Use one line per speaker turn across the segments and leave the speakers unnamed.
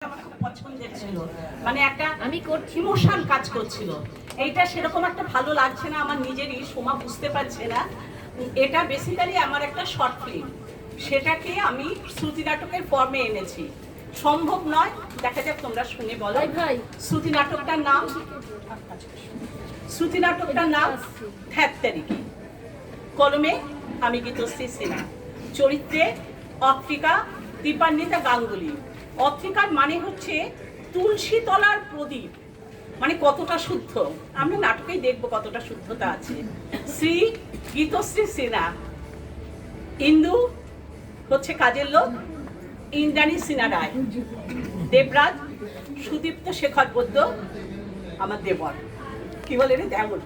আমার খুব পছন্দের ছিল, মানে একটা আমি ইমোশন কাজ করছিল। এইটা সেরকম একটা ভালো লাগছে না আমার নিজেরই, সোমা বুঝতে পারছে না। এটা বেসিক্যালি আমার একটা শর্ট ফিল্ম, সেটাকে আমি শ্রুতি নাটকের ফর্মে এনেছি। সম্ভব নয়, দেখা যাক তোমরা শুনে বলো। শ্রুতি নাটকটার নাম ধ্যাত্তারিকি। কলমে আমি গীতশ্রী সিনহা, চরিত্রে অত্রিকা দীপান্বিতা গাঙ্গুলি। অত্রিকার মানে হচ্ছে তুলসী তলার প্রদীপ, মানে কতটা শুদ্ধ আমরা নাটকেই দেখবো কতটা শুদ্ধতা আছে। শ্রী গীতশ্রী সিনহা, ইন্দু হচ্ছে কাজের লোক, ইন্দ্রাণী সিনহা রায়। দেবরাজ সুদীপ্ত শেখর বৈদ্য আমার দেবর, কি বলে রে, দেবর।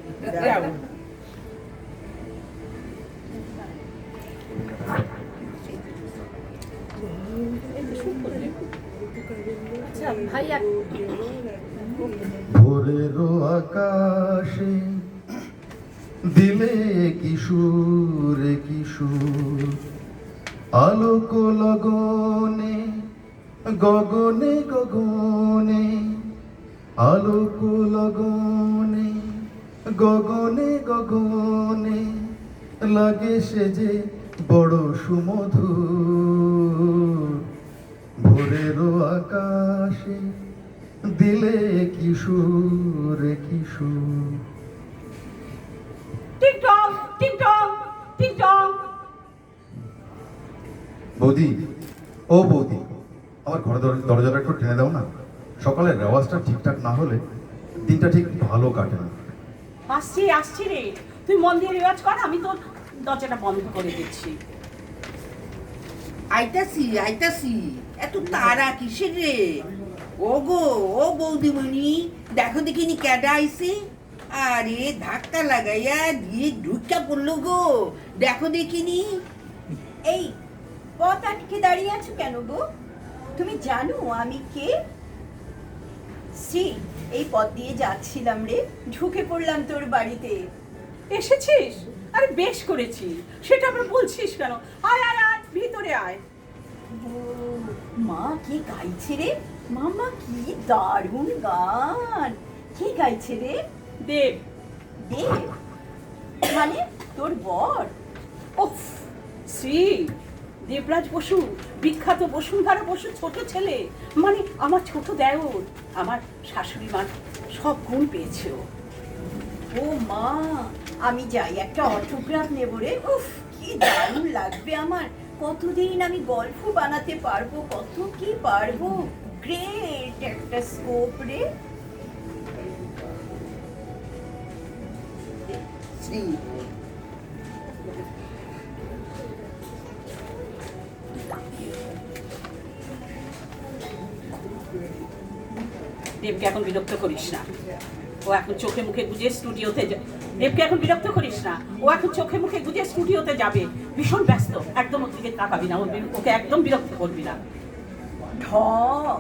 ভোরের আকাশে দিলে কিশোর কিশোর, আলোক লগনে গগনে গগনে, আলোক লগনে গগনে গগনে, লাগে সে যে বড় সুমধুর। ভোরের আকাশে দিলে কিশোর কিশোর।
টিং টং টিং টং টিং টং।
বৌদি, ও বৌদি, আমার ঘরে দরজাটা একটু টেনে দাও না। সকালের রেওয়াজটা ঠিকঠাক না হলে দিনটা ঠিক ভালো কাটে না।
আসছি আসছি রে, তুই মন দিয়ে রেওয়াজ কর, আমি তোর দরজাটা বন্ধ করে দিচ্ছি।
আইতাছি আইতাছি, এত তারা কিসের রে? ও গো, ও বৌদিমণি, দেখো দেখিনি ক্যাডা আইছে। আরে ধাক্কা লাগাইয়া দিয়ে ঢুকা পড়লো গো, দেখো দেখিনি।
এই পথ আটকে দাঁড়িয়ে আছো কেন গো? তুমি জানো আমি কে? শ্রী, এই পথ দিয়ে যাচ্ছিলাম রে, ঢুকে পড়লাম তোর বাড়িতে।
এসেছিস? আরে বেশ করেছি, সেটা আবার বলছিস কেন? আয় আয় আয়, ভিতরে আয়।
ও মা, কি গাইছে রে মামা, কি দারুণ গান! কি গাইছে রে?
দেব।
দেব মানে তোর বর?
ওফ, শ্রী দেবরাজ বসু, বিখ্যাত বসুন্ধরা বসু ছোট ছেলে, মানে আমার ছোট দেওর, আমার শাশুড়ি মার সব গুণ পেয়েছে ও।
ও মা, আমি যাই, একটা অটোগ্রাফ নেব রে। উফ, কি দারুণ লাগবে আমার। কতদিন আমি গল্প বানাতে পারবো, কত কি পারবো। গ্রেট একটা স্কোপ রে।
শ্রী,
দেবকে এখন বিরক্ত করিস না, ও এখন চোখে মুখে গুজে স্টুডিওতে দেবকে এখন বিরক্ত করিস না, ও এখন চোখে মুখে গুজে স্টুডিওতে যাবে, ভীষণ ব্যস্ত, একদম ওর দিকে তাকাবি না, ওকে একদম বিরক্ত করবি না।
ঢং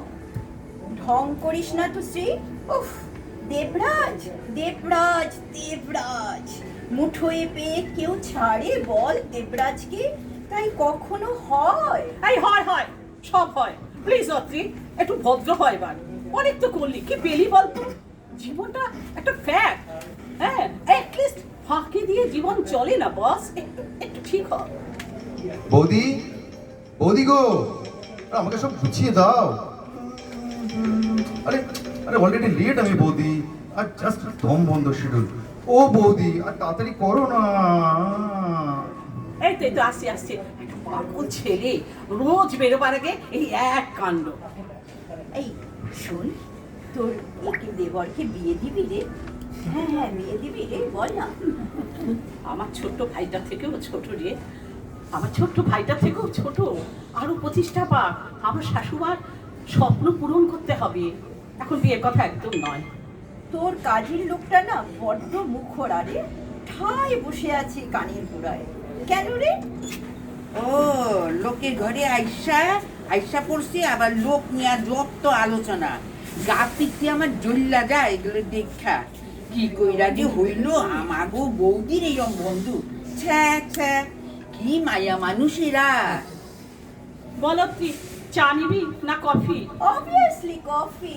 ঢং করিস না তো শ্রী। উফ, দেবরাজ দেবরাজ দেবরাজ, মুঠোয় পেয়ে কেউ ছাড়ে বল দেবরাজকে? তাই কখনো হয়?
এই হয় হয়, সব হয়। প্লিজ অত্রি, একটু ভদ্র হয় এবার, অনেক তো করলি, কি পেলি বলতো? জীবনটা একটা ফ্যাক্ট, হ্যাঁ, অ্যাটলিস্ট ফাঁকি দিয়ে জীবন চলে না বস, একটু একটু ঠিক হয়।
বৌদি, বৌদি গো, আমাকে সব গুছিয়ে দাও। আরে আরে অলরেডি লেট আমি বৌদি, আর জাস্ট দম বন্ধ শিডিউল। ও বৌদি, আর তাড়াতাড়ি করো না।
এই তো এই তো আসছি আসছি, একটা পাগল ছেলে, রোজ বেরোবার আগে এই এক কাণ্ড।
এই শোন, তোর একে দেবরকে বিয়ে দিবি রে? হ্যাঁ হ্যাঁ, বিয়ে দিবি রে, বল না।
আমার ছোট্ট ভাইটা থেকেও ছোট রে, আমার ছোট্ট ভাইটা থেকেও ছোট, আরো 25টা পা। আমার শাশুড়ার স্বপ্ন পূরণ করতে হবে, এখন বিয়ের কথা একদম নয়।
তোর কাজের লোকটা না বড্ড মুখরা রে, ঠায় বসে আছে কানের গোড়ায়। কেন রে?
ও লোকের ঘরে আইসা আইসা পড়ছে, আবার লোক নিয়ে যত আলোচনা, গা পিঠে আমার জ্বল্লা যায় এগুলো দেখা। কি কইরা যে হইল আমাগো বৌদির এইরকম বন্ধু। ছ্যা ছ্যা, কি মায়া মানুষেরা।
বলো তুই, চা নিবি না কফি?
Obviously coffee.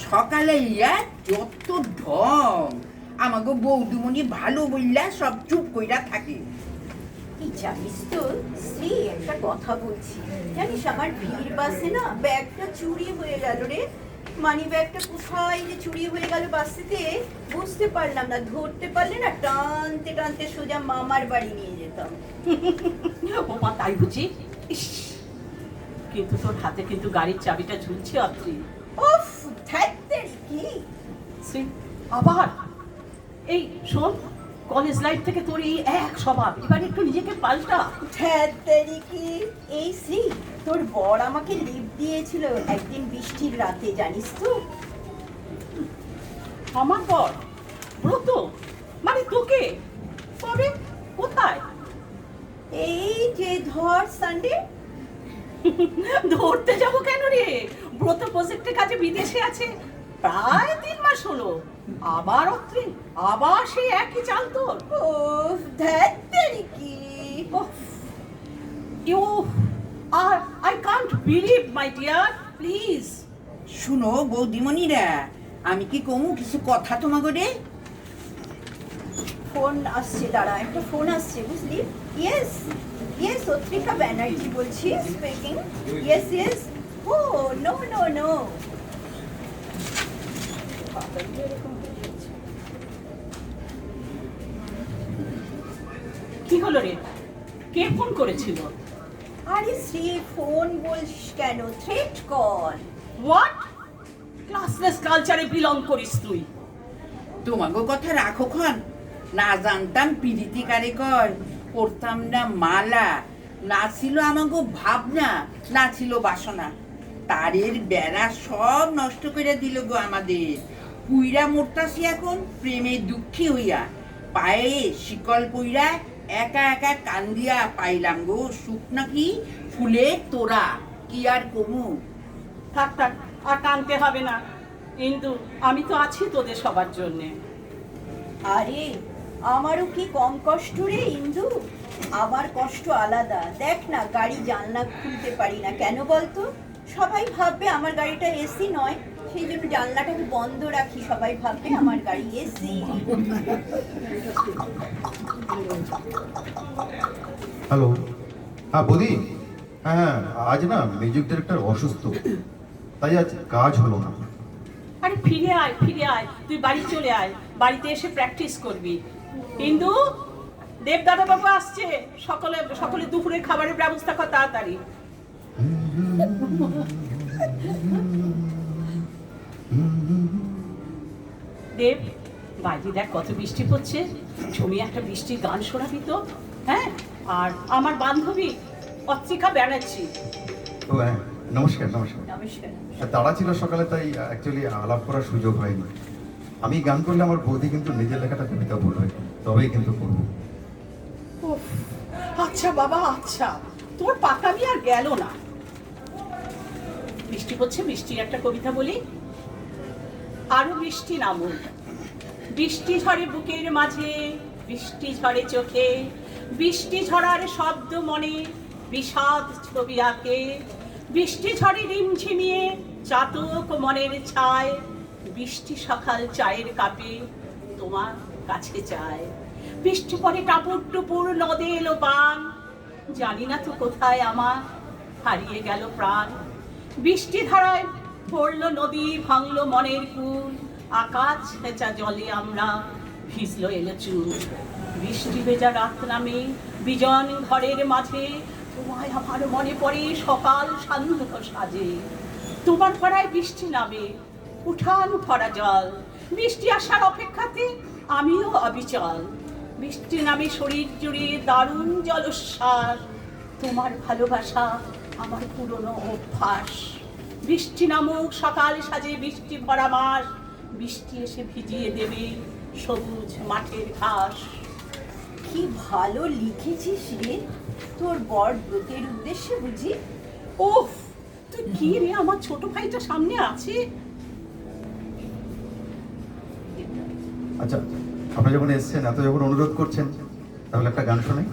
সকালে ইয়া যত ঢং, আমাকে বৌদিমণি ভালো বললা সব চুপ কইরা থাকে।
এই জানিস তো শ্রী, একটা কথা বলছি, জানিস আমার ভিড় বাসে না ব্যাগটা চুরি হয়ে গেল রে। মানি ব্যাগটা কোথায় যে চুরি হয়ে গেল বাসেতে বুঝতে পারলাম না, ধরতে পারলে না টানতে টানতে সোজা মামার বাড়ি নিয়ে যেতাম।
ও মা, তাই বুঝি? ইস, কিন্তু তোর হাতে কিন্তু গাড়ির চাবিটা ঝুলছে অত্রি।
উফ, ধ্যাত্তেরি কি!
শ্রী, আবার এই শোন, কলেজ লাইফ থেকে তোর এই এক স্বভাব, এবার একটু নিজেকে পাল্টা।
ধ্যাত্তেরি কি! এই শ্রী, তোর বর আমাকে লিফট দিয়েছিল একদিন বৃষ্টির রাতে, জানিস তো?
আমার পর ব্রত মানে তোকে? তবে কোথায়?
এই যে ধর সানডে।
ধরতে যাবো কেন রে? ব্রত প্রজেক্টের কাজে বিদেশে আছে, প্রায় 3 মাস হলো। আবার অত্রি, আবার সেই একই চাল তোর।
উফ, ধ্যাত্তেরি কি!
You are I can't believe my dear, please.
শুনো বৌদিমণিরা, আমি কি কমু কিছু কথা তোমাকে রে?
ফোন আসছে, দাঁড়া, একটা ফোন আসছে বুঝলি। ইয়েস ইয়েস, অত্রিকা ব্যানার্জি বলছি, speaking. Yes yes. Oh no no no.
কি হলো রে? কে ফোন করেছিল?
আরে শ্রী, ফোন বলছিস কেন? Threat call.
হোয়াট? ক্লাসলেস কালচারে বিলং করিস তুই?
তোমাকে কথা রাখো খন। না জানতাম পিরিতি কারিকর, পড়তাম না মালা, না ছিল আমাকে ভাবনা, না ছিল বাসনা। তারের বেড়া সব নষ্ট করে দিল গো আমাদের। পুইরা মরতাছি এখন প্রেমে দুঃখী হইয়া, পায়ে শিকল পইরা একা একা কান্দিয়া পাইলাম গো সুখ নাকি ফুলের তোরা। কি আর কমু?
থাক থাক, আর কানতে হবে না ইন্দু, আমি তো আছি তোদের সবার জন্যে।
আরে আমারও কি কম কষ্ট রে ইন্দু? আমার কষ্ট আলাদা। দেখ না, গাড়ি জানলা খুলতে পারি না, কেন বলতো? সবাই ভাববে আমার গাড়িটা এসি নয়, সেই জন্য জানলাটাকে বন্ধ রাখি, সবাই ভাববে আমার গাড়ি এসি।
হ্যালো, হ্যাঁ বৌদি। হ্যাঁ, আজ না মিউজিক ডিরেক্টর অসুস্থ, তাই আজ কাজ হলো না।
আরে ফিরে আয়, ফিরে আয়, তুই বাড়ি চলে আয়, বাড়িতে এসে প্র্যাকটিস করবি। ইন্দু, দেবদাদা বাবু আসছে, সকলে সকলে দুপুরের খাবারের ব্যবস্থা কর তাড়াতাড়ি। দেব, বাইরে দেখ কত বৃষ্টি পড়ছে, জমি একটা বৃষ্টির গান শোনাবি তো? হ্যাঁ, আর আমার বান্ধবী অত্রিকা ব্যানার্জি।
ও হ্যাঁ, নমস্কার নমস্কার।
নমস্কার।
তাড়া ছিল সকালে, তাই অ্যাকচুয়ালি আলাপ করার সুযোগ হয়নি। আমি গান করলে আমার বৌদি কিন্তু নিজের লেখাটা কবিতা বলবে, তবেই কিন্তু করবো।
উফ, আচ্ছা বাবা, আচ্ছা, তোর পাকামি আর গেল না। বৃষ্টি পড়ছে, বৃষ্টির একটা কবিতা বলি। আরো বৃষ্টি নামুক, বৃষ্টি ঝরে বুকের মাঝে, বৃষ্টি ঝরে চোখে, বৃষ্টি ঝরার শব্দ মনে বিষাদ ছবি আঁকে, বৃষ্টি ঝরে রিমঝিমিয়ে চাতক মনের ছায়, বৃষ্টি সকাল চায়ের কাপে তোমার কাছে চায়, বৃষ্টি পরে টাপুর টুপুর নদে এলো বান, জানি না তো কোথায় আমার হারিয়ে গেল প্রাণ, বৃষ্টি ধারায় পড়লো নদী, ভাঙলো মনের কুল, আকাশ হেঁচা জলে আমরা ভিজলো এলো চুল, বৃষ্টি ভেজা রাত নামে বিজন ঘরের মাঝে, তোমায় আমার মনে পড়ে সকাল সান্ধ্য সাজে, তোমার পাড়ায় বৃষ্টি নামে উঠান ভরা জল, বৃষ্টি আসার অপেক্ষাতে আমিও অবিচল, বৃষ্টি নামে শরীর জুড়ে দারুণ জলশ্বাস, তোমার ভালোবাসা আমার পুরনো অভ্যাস, বৃষ্টি নামুক সকাল সাজে বৃষ্টি ভরা মাস, বৃষ্টি এসে ভিজিয়ে দেবে সবুজ মাঠের ঘাস।
কি ভালো লিখেছিস রে, তোর বর ব্রতের উদ্দেশ্যে বুঝি?
ওফ, তুই কি রে, আমার ছোট ভাইটা সামনে আছে।
আচ্ছা, আপনি যখন এসছেন, এত যখন অনুরোধ করছেন, তাহলে একটা গান শোনাই।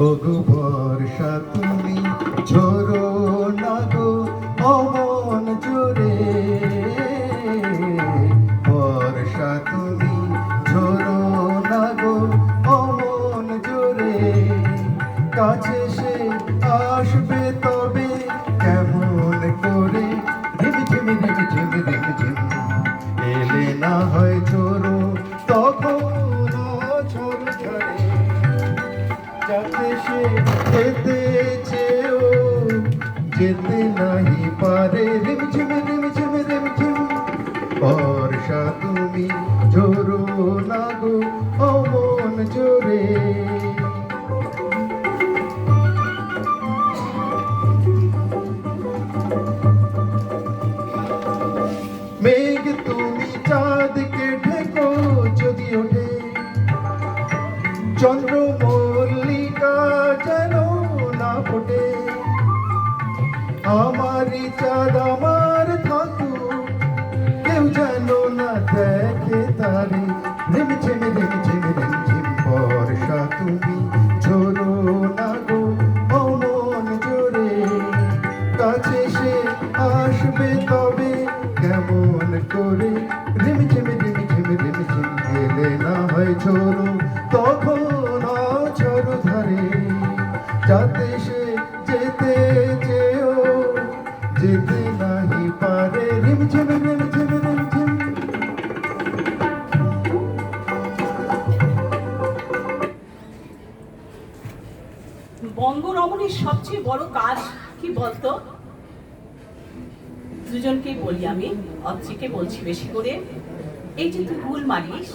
ওগো বর্ষা তুমি ঝরো না গো অমন জোরে, বর্ষা তুমি ঝরো না গো অমন জোরে, কাছে সে আসবে তবে কেমন করে, রিমঝিম রিমঝিম রিমঝিম, এলে না হয় ঝোরো তখন ঝড় ঝরে, যাতে সে যেতে চেয়েও যেতে নাহি পারে, রিমঝিম রিমঝিম রিমঝিম, বর্ষা তুমি ঝোরো না গো অমন জোরে। মেঘ তুমি চাঁদকে ঢেকো যদি ওঠে, চন্দ্র মল্লিকা যেন না ফোটে, আমারই চাঁদ আমার থাকুক কেউ যেন না দেখে তারে, রিমঝিম রিমঝিম রিমঝিম, বর্ষা তুমি ঝোরো না গো অমন জোরে, কাছে সে আসবে তবে কেমন করে, রিমঝিম রিমঝিম রিমঝিম, এলে না হয় ঝোরো তখন ঝড় ধারে, যাতে সে যেতে চেয়েও যেতে নাহি পারে, রিমঝিম রিমঝিম রিমঝিম।
বঙ্গরমণীর সবচেয়ে বড় কাজ কি বলতো? দুজনকেই বলি, আমি অত্রিকে বলছি বেশি করে, এই যে তুই ভুল মারিস,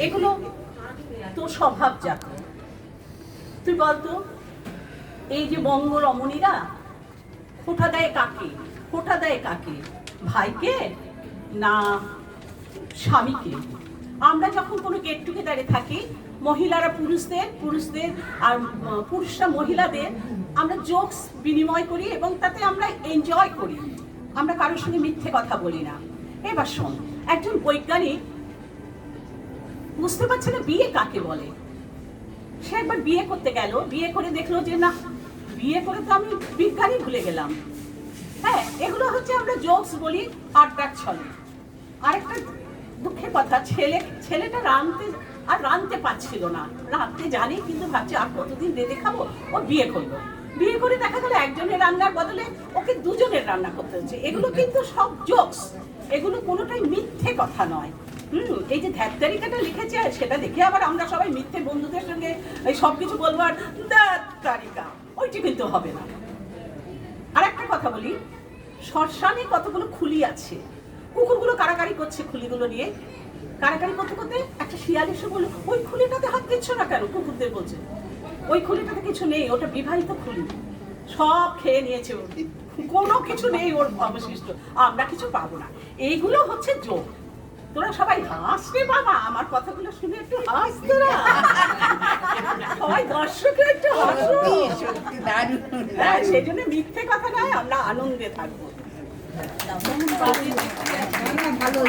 এগুলো তোর স্বভাবজাত। তুই বলতো, এই যে বঙ্গরমণীরা খোঁটা দেয় কাকে? খোঁটা দেয় কাকে? ভাইকে না স্বামীকে? আমরা যখন কোনো গেট টুগেদারে থাকি, মহিলারা পুরুষদের, পুরুষদের আর পুরুষরা মহিলাদের, আমরা জোকস বিনিময় করি এবং তাতে আমরা এনজয় করি, আমরা কারোর সঙ্গে মিথ্যে কথা বলি না। এবার শোন, একজন বৈজ্ঞানিক বুঝতে পারছে না বিয়ে কাকে বলে। সে একবার বিয়ে করতে গেল, বিয়ে করে দেখলো যে না, বিয়ে করে তো আমি বিজ্ঞানী ভুলে গেলাম। হ্যাঁ, এগুলো হচ্ছে আমরা জোকস বলি, আড্ডার ছলে। আরেকটা দুঃখের কথা, ছেলেটা রাঁধতে পারছিল না, রাঁধতে জানি কিন্তু ভাবছে আর কতদিন রেঁধে খাবো। ও বিয়ে করলো, বিয়ে করে দেখা গেল একজনের রান্নার বদলে ওকে দুজনের রান্না করতে হচ্ছে। এগুলো কিন্তু সব জোকস, এগুলো কোনোটাই মিথ্যে কথা নয়। এই যে ধ্যাত্তারিকাটা লিখেছে, সেটা দেখে আবার আমরা সবাই মিথ্যে বন্ধুদের সঙ্গে এই সবকিছু বলবো, আর ধ্যাত্তারিকা, ওইটি কিন্তু হবে না। আর একটা কথা বলি, শ্মশানে কতগুলো খুলি আছে, কুকুরগুলো কারাকারি করছে খুলিগুলো নিয়ে, কারাকারি করতে করতে একটা শিয়াল এসে বললো, ওই খুলিটাতে হাত দিচ্ছ না কেন? কুকুরদের বলছে ওই খুলিটাতে কিছু নেই, ওটা বিবাহিত খুলি, সব খেয়ে নিয়েছে, কোনো কিছু নেই ওর অবশিষ্ট, আমরা কিছু পাবো না। এইগুলো হচ্ছে জোক। তোরা সবাই হাস রে বাবা, আমার কথাগুলো শুনে একটু হাস তোরা, সবাই দর্শকের একটু হাসো।
সত্যি দারুণ,
হ্যাঁ, সেই জন্য মিথ্যে কথা নয়, আমরা আনন্দে থাকবো।
ভালো